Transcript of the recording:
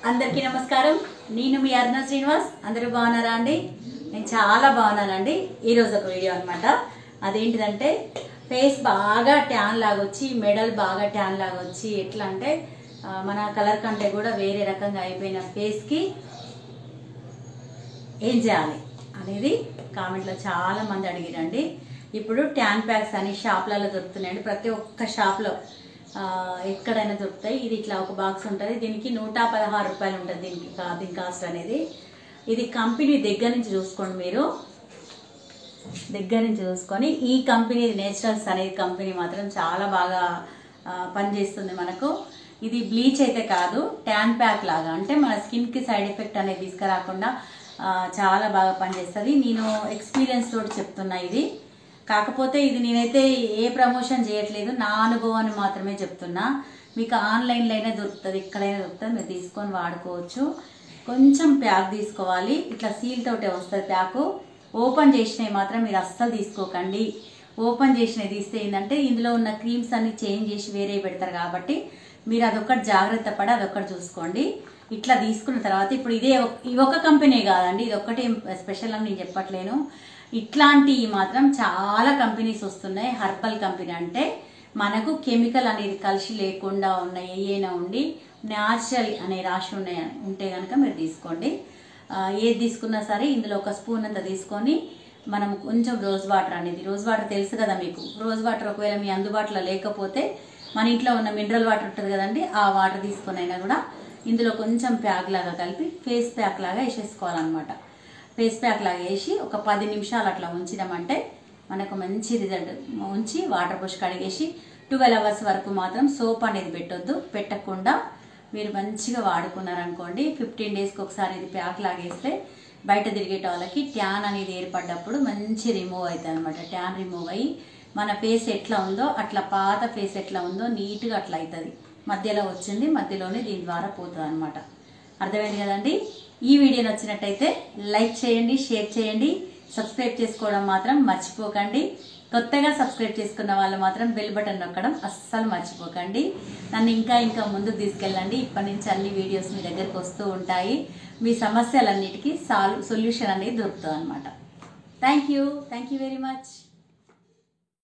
అందరికీ నమస్కారం. నేను మీ అరుణ శ్రీనివాస్. అందరూ బాగున్నారా అండి? నేను చాలా బాగున్నానండి. ఈరోజు ఒక వీడియో అనమాట. అదేంటిదంటే ఫేస్ బాగా ట్యాన్ లాగా వచ్చి, మెడల్ బాగా ట్యాన్ లాగా వచ్చి, ఎట్లా అంటే మన కలర్ కంటే కూడా వేరే రకంగా అయిపోయిన ఫేస్కి ఏం చేయాలి అనేది కామెంట్లో చాలా మంది అడిగిరండి. ఇప్పుడు ట్యాన్ ప్యాక్స్ అని షాప్లలో దొరుకుతున్నాయండి. ప్రతి ఒక్క షాప్లో ఎక్కడైనా దొరుకుతాయి. ఇది ఇట్లా ఒక బాక్స్ ఉంటుంది. దీనికి 116 రూపాయలు ఉంటుంది. దీని కాస్ట్ అనేది. ఇది కంపెనీ దగ్గర నుంచి చూసుకోండి. మీరు దగ్గర నుంచి చూసుకొని ఈ కంపెనీ నేచురల్స్ అనేది కంపెనీ మాత్రం చాలా బాగా పనిచేస్తుంది మనకు. ఇది బ్లీచ్ అయితే కాదు, ట్యాన్ ప్యాక్ లాగా, అంటే మన స్కిన్కి సైడ్ ఎఫెక్ట్ అనేది తీసుకురాకుండా చాలా బాగా పనిచేస్తుంది. నేను ఎక్స్పీరియన్స్ తోటి చెప్తున్నా ఇది. కాకపోతే ఇది నేనైతే ఏ ప్రమోషన్ చేయట్లేదు, నా అనుభవాన్ని మాత్రమే చెప్తున్నా. మీకు ఆన్లైన్లో అయినా దొరుకుతుంది, ఎక్కడైనా దొరుకుతుంది, మీరు తీసుకొని వాడుకోవచ్చు. కొంచెం ప్యాక్ తీసుకోవాలి. ఇట్లా సీల్ తోటే వస్తుంది ప్యాకు. ఓపెన్ చేసినవి మాత్రం మీరు అస్సలు తీసుకోకండి. ఓపెన్ చేసినవి తీస్తే ఏంటంటే ఇందులో ఉన్న క్రీమ్స్ అన్ని చేంజ్ చేసి వేరే పెడతారు కాబట్టి మీరు అదొక్కటి జాగ్రత్త పడి అదొక్కటి చూసుకోండి. ఇట్లా తీసుకున్న తర్వాత ఇప్పుడు ఇదే ఒక కంపెనీ కాదండి, ఇది ఒక్కటే స్పెషల్ అని నేను చెప్పట్లేను. ఇట్లాంటివి మాత్రం చాలా కంపెనీస్ వస్తున్నాయి. హర్బల్ కంపెనీ అంటే మనకు కెమికల్ అనేది కలిసి లేకుండా ఉన్నాయి, ఏమైనా ఉండి న్యాచురల్ అనే రాసి ఉంటే కనుక మీరు తీసుకోండి. ఏది తీసుకున్నా సరే ఇందులో ఒక స్పూన్ అంత తీసుకొని మనం కొంచెం రోజ్ వాటర్ అనేది, రోజ్ వాటర్ తెలుసు కదా మీకు. రోజ్ వాటర్ ఒకవేళ మీ అందుబాటులో లేకపోతే మన ఇంట్లో ఉన్న మినరల్ వాటర్ ఉంటుంది కదండి, ఆ వాటర్ తీసుకొని అయినా కూడా ఇందులో కొంచెం ప్యాక్ లాగా కలిపి ఫేస్ ప్యాక్ లాగా వేసేసుకోవాలన్నమాట. ఫేస్ ప్యాక్ లాగా వేసి ఒక 10 నిమిషాలు అట్లా ఉంచినామంటే మనకు మంచి రిజల్ట్. ఉంచి వాటర్ పోసి కడిగేసి 12 అవర్స్ వరకు మాత్రం సోప్ అనేది పెట్టకుండా మీరు మంచిగా వాడుకున్నారనుకోండి, 15 డేస్కి ఒకసారి ఇది ప్యాక్ లాగేస్తే బయట తిరిగేట వాళ్ళకి ట్యాన్ అనేది ఏర్పడ్డప్పుడు మంచి రిమూవ్ అవుతుంది అనమాట. ట్యాన్ రిమూవ్ అయ్యి మన ఫేస్ ఎట్లా ఉందో అట్లా, పాత ఫేస్ ఎట్లా ఉందో నీట్గా అట్లా అవుతుంది. మధ్యలో వచ్చింది, మధ్యలోనే దీని ద్వారా పోతుంది అనమాట. అర్థమైంది కదండి? ఈ వీడియో నచ్చినట్టయితే లైక్ చేయండి, షేర్ చేయండి, సబ్స్క్రైబ్ చేసుకోవడం మాత్రం మర్చిపోకండి. కొత్తగా సబ్స్క్రైబ్ చేసుకున్న వాళ్ళు మాత్రం బెల్ బటన్ నొక్కడం అస్సలు మర్చిపోకండి. నన్ను ఇంకా ముందుకు తీసుకెళ్ళండి. ఇప్పటి నుంచి అన్ని వీడియోస్ మీ దగ్గరకు వస్తూ ఉంటాయి. మీ సమస్యలన్నిటికీ సొల్యూషన్ అనేది దొరుకుతుంది అనమాట. Thank you very much.